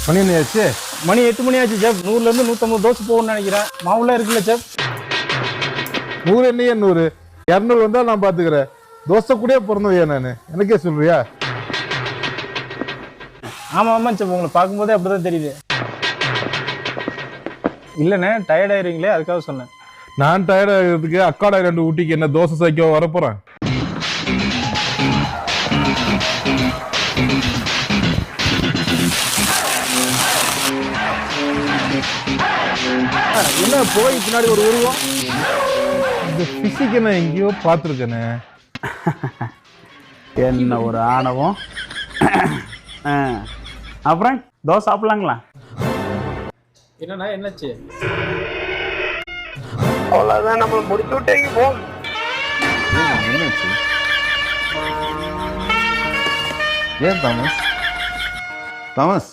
மணி என்ன ஆச்சு? மணி 8 மணி ஆச்சு செஃப். 100லேருந்து 150 தோசை போகணும்னு நினைக்கிறேன். மாவுலாம் இருக்குல்ல செஃப்? 100 என்னையே 100, 200 வந்தா நான் பாத்துக்கிறேன். தோசை கூட பிறந்தவையா நானு, எனக்கே சொல்றியா? ஆமாம் செஃப், உங்களை பார்க்கும்போதே அப்படிதான் தெரியுது. இல்லைண்ணே, டயர்ட் ஆயிருவீங்களே, அதுக்காக சொன்னேன். நான் டயர்ட் ஆகிறதுக்கு அக்காடா 2 ஊட்டிக்கு என்ன தோசை சாய்க்க வரப்போறேன்? என்ன போய் பின்னாடி ஒரு உருவம்? இந்த பிசிக்க நான் எங்கேயோ பார்த்துருக்கேனே. என்ன ஒரு ஆணவம். அப்புறம் தோசை சாப்பிடலாங்களா? என்னண்ணா என்னாச்சு? அவ்வளோதான், நம்மளை முடிச்சு விட்டீங்க போ. என்னாச்சு? ஏன் தாமஸ்? தாமஸ்